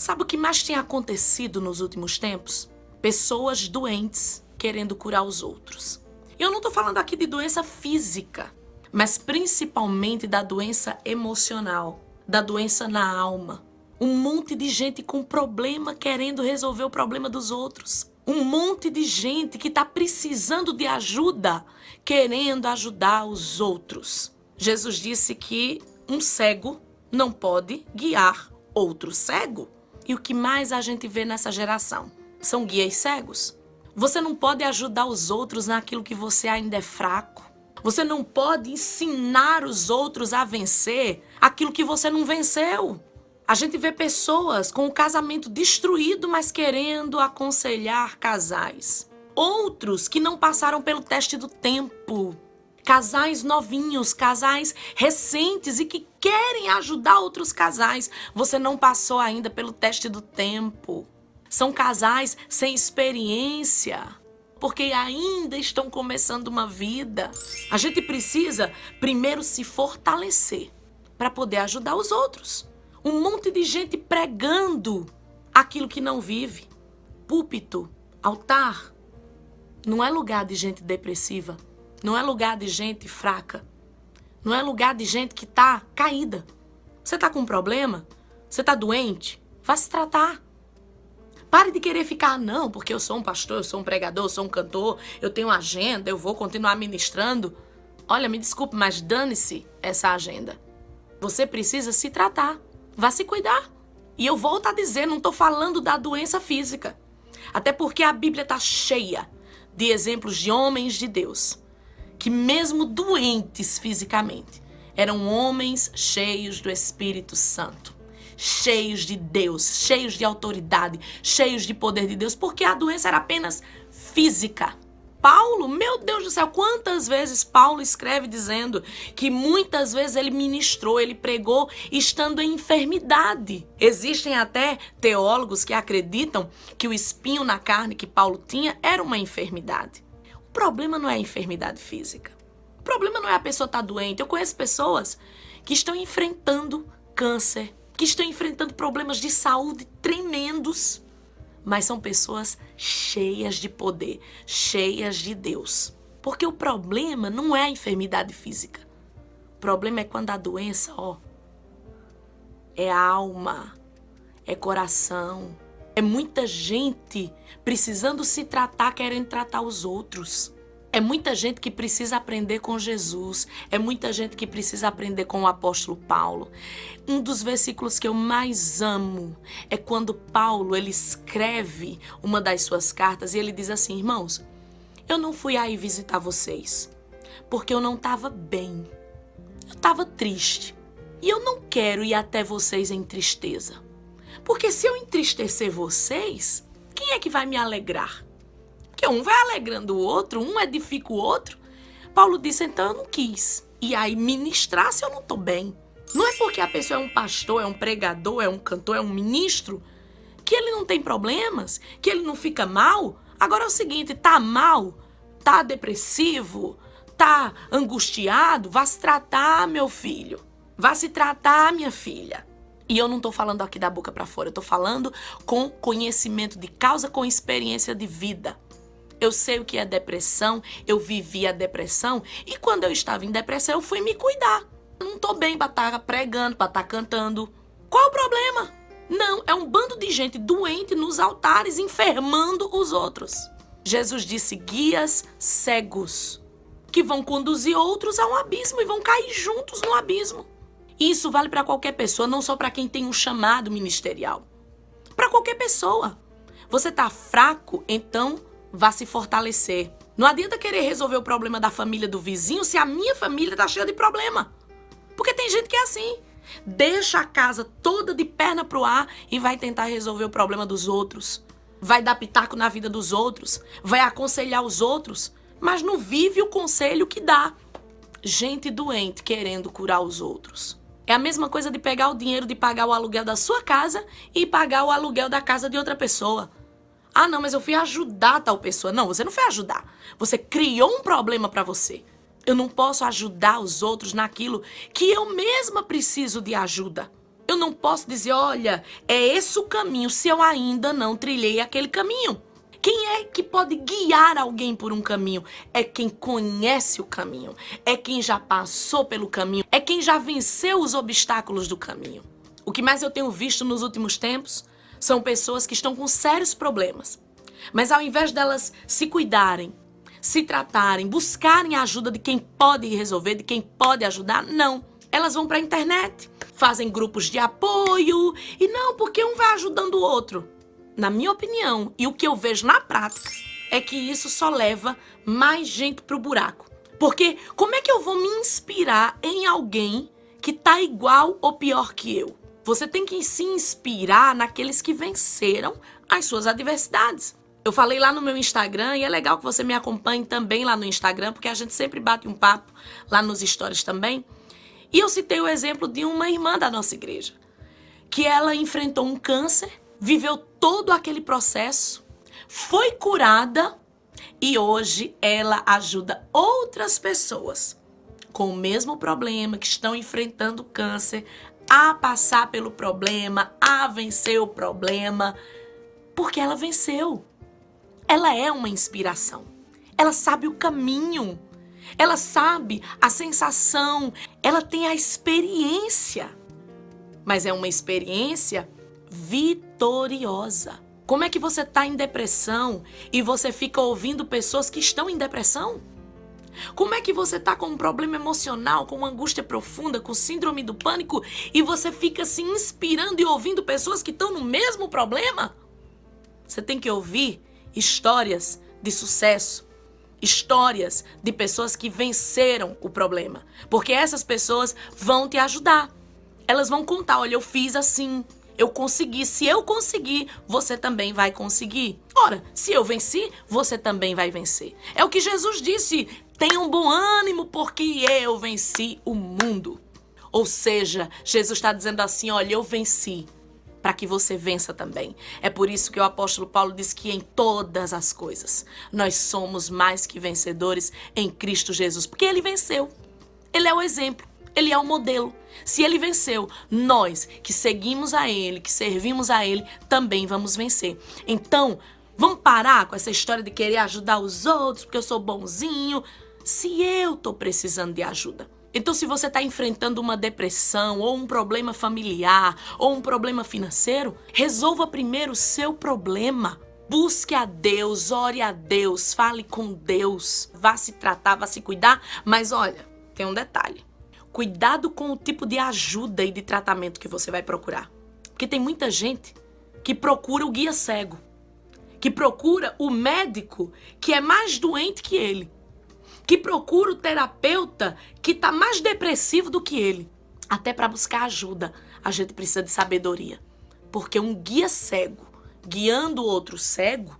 Sabe o que mais tem acontecido nos últimos tempos? Pessoas doentes querendo curar os outros. Eu não estou falando aqui de doença física, mas principalmente da doença emocional, da doença na alma. Um monte de gente com problema querendo resolver o problema dos outros. Um monte de gente que está precisando de ajuda, querendo ajudar os outros. Jesus disse que um cego não pode guiar outro cego. E o que mais a gente vê nessa geração? São guias cegos. Você não pode ajudar os outros naquilo que você ainda é fraco. Você não pode ensinar os outros a vencer aquilo que você não venceu. A gente vê pessoas com o casamento destruído, mas querendo aconselhar casais. Outros que não passaram pelo teste do tempo. Casais novinhos, casais recentes e que querem ajudar outros casais. Você não passou ainda pelo teste do tempo. São casais sem experiência, porque ainda estão começando uma vida. A gente precisa primeiro se fortalecer para poder ajudar os outros. Um monte de gente pregando aquilo que não vive. Púlpito, altar, não é lugar de gente depressiva. Não é lugar de gente fraca. Não é lugar de gente que está caída. Você está com um problema? Você está doente? Vá se tratar. Pare de querer ficar, não, porque eu sou um pastor, eu sou um pregador, eu sou um cantor, eu tenho agenda, eu vou continuar ministrando. Olha, me desculpe, mas dane-se essa agenda. Você precisa se tratar. Vá se cuidar. E eu volto a dizer, não estou falando da doença física. Até porque a Bíblia está cheia de exemplos de homens de Deus que mesmo doentes fisicamente, eram homens cheios do Espírito Santo, cheios de Deus, cheios de autoridade, cheios de poder de Deus, porque a doença era apenas física. Paulo, meu Deus do céu, quantas vezes Paulo escreve dizendo que muitas vezes ele ministrou, ele pregou estando em enfermidade. Existem até teólogos que acreditam que o espinho na carne que Paulo tinha era uma enfermidade. O problema não é a enfermidade física. O problema não é a pessoa estar doente. Eu conheço pessoas que estão enfrentando câncer, que estão enfrentando problemas de saúde tremendos, mas são pessoas cheias de poder, cheias de Deus. Porque o problema não é a enfermidade física. O problema é quando a doença, é alma, é coração. É muita gente precisando se tratar, querendo tratar os outros. É muita gente que precisa aprender com Jesus. É muita gente que precisa aprender com o apóstolo Paulo. Um dos versículos que eu mais amo é quando Paulo ele escreve uma das suas cartas e ele diz assim: irmãos, eu não fui aí visitar vocês porque eu não estava bem. Eu estava triste. E eu não quero ir até vocês em tristeza. Porque se eu entristecer vocês, quem é que vai me alegrar? Porque um vai alegrando o outro, um edifica o outro. Paulo disse, então eu não quis. E aí ministrar se eu não estou bem. Não é porque a pessoa é um pastor, é um pregador, é um cantor, é um ministro, que ele não tem problemas, que ele não fica mal. Agora é o seguinte, tá mal, tá depressivo, tá angustiado, vá se tratar, meu filho. Vá se tratar, minha filha. E eu não estou falando aqui da boca para fora, eu estou falando com conhecimento de causa, com experiência de vida. Eu sei o que é depressão, eu vivi a depressão e quando eu estava em depressão eu fui me cuidar. Eu não estou bem para estar pregando, para estar cantando. Qual o problema? Não, é um bando de gente doente nos altares, enfermando os outros. Jesus disse guias cegos, que vão conduzir outros a um abismo e vão cair juntos no abismo. Isso vale para qualquer pessoa, não só para quem tem um chamado ministerial. Para qualquer pessoa. Você está fraco, então vá se fortalecer. Não adianta querer resolver o problema da família do vizinho se a minha família está cheia de problema. Porque tem gente que é assim. Deixa a casa toda de perna pro ar e vai tentar resolver o problema dos outros. Vai dar pitaco na vida dos outros. Vai aconselhar os outros. Mas não vive o conselho que dá. Gente doente querendo curar os outros. É a mesma coisa de pegar o dinheiro de pagar o aluguel da sua casa e pagar o aluguel da casa de outra pessoa. Ah, não, mas eu fui ajudar tal pessoa. Não, você não foi ajudar. Você criou um problema para você. Eu não posso ajudar os outros naquilo que eu mesma preciso de ajuda. Eu não posso dizer, olha, é esse o caminho, se eu ainda não trilhei aquele caminho. Quem é que pode guiar alguém por um caminho? É quem conhece o caminho, é quem já passou pelo caminho, é quem já venceu os obstáculos do caminho. O que mais eu tenho visto nos últimos tempos são pessoas que estão com sérios problemas. Mas ao invés delas se cuidarem, se tratarem, buscarem a ajuda de quem pode resolver, de quem pode ajudar, não. Elas vão para a internet, fazem grupos de apoio e não, porque um vai ajudando o outro. Na minha opinião, e o que eu vejo na prática, é que isso só leva mais gente pro buraco. Porque como é que eu vou me inspirar em alguém que tá igual ou pior que eu? Você tem que se inspirar naqueles que venceram as suas adversidades. Eu falei lá no meu Instagram e é legal que você me acompanhe também lá no Instagram, porque a gente sempre bate um papo lá nos stories também. E eu citei o exemplo de uma irmã da nossa igreja, que ela enfrentou um câncer, viveu todo aquele processo, foi curada e hoje ela ajuda outras pessoas com o mesmo problema, que estão enfrentando câncer, a passar pelo problema, a vencer o problema, porque ela venceu. Ela é uma inspiração. Ela sabe o caminho. Ela sabe a sensação. Ela tem a experiência. Mas é uma experiência vitoriosa. Como é que você está em depressão e você fica ouvindo pessoas que estão em depressão? Como é que você está com um problema emocional, com uma angústia profunda, com síndrome do pânico e você fica se inspirando e ouvindo pessoas que estão no mesmo problema? Você tem que ouvir histórias de sucesso, histórias de pessoas que venceram o problema, porque essas pessoas vão te ajudar. Elas vão contar, olha, eu fiz assim, eu consegui. Se eu conseguir, você também vai conseguir. Ora, se eu venci, você também vai vencer. É o que Jesus disse, tenha um bom ânimo porque eu venci o mundo. Ou seja, Jesus está dizendo assim, olha, eu venci, para que você vença também. É por isso que o apóstolo Paulo diz que em todas as coisas nós somos mais que vencedores em Cristo Jesus, porque ele venceu. Ele é o exemplo, ele é o modelo. Se ele venceu, nós que seguimos a ele, que servimos a ele, também vamos vencer. Então, vamos parar com essa história de querer ajudar os outros, porque eu sou bonzinho, se eu tô precisando de ajuda. Então, se você está enfrentando uma depressão, ou um problema familiar, ou um problema financeiro, resolva primeiro o seu problema. Busque a Deus, ore a Deus, fale com Deus, vá se tratar, vá se cuidar. Mas olha, tem um detalhe. Cuidado com o tipo de ajuda e de tratamento que você vai procurar. Porque tem muita gente que procura o guia cego, que procura o médico que é mais doente que ele, que procura o terapeuta que está mais depressivo do que ele. Até para buscar ajuda, a gente precisa de sabedoria. Porque um guia cego, guiando o outro cego,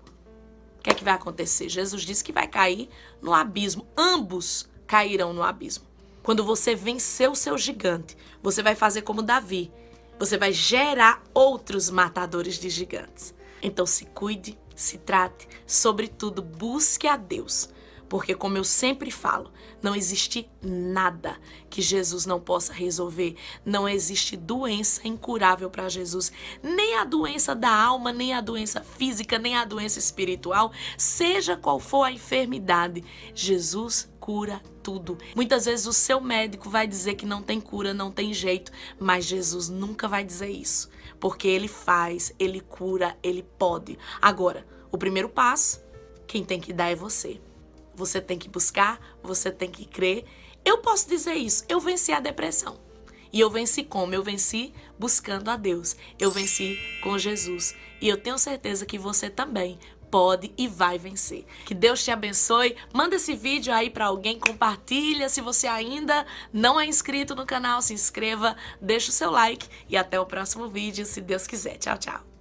o que é que vai acontecer? Jesus disse que vai cair no abismo. Ambos cairão no abismo. Quando você vencer o seu gigante, você vai fazer como Davi. Você vai gerar outros matadores de gigantes. Então se cuide, se trate, sobretudo busque a Deus. Porque, como eu sempre falo, não existe nada que Jesus não possa resolver. Não existe doença incurável para Jesus. Nem a doença da alma, nem a doença física, nem a doença espiritual. Seja qual for a enfermidade, Jesus cura tudo. Muitas vezes o seu médico vai dizer que não tem cura, não tem jeito. Mas Jesus nunca vai dizer isso. Porque Ele faz, Ele cura, Ele pode. Agora, o primeiro passo, quem tem que dar é você. Você tem que buscar, você tem que crer. Eu posso dizer isso, eu venci a depressão. E eu venci como? Eu venci buscando a Deus. Eu venci com Jesus. E eu tenho certeza que você também pode e vai vencer. Que Deus te abençoe. Manda esse vídeo aí para alguém, compartilha. Se você ainda não é inscrito no canal, se inscreva, deixa o seu like. E até o próximo vídeo, se Deus quiser. Tchau, tchau.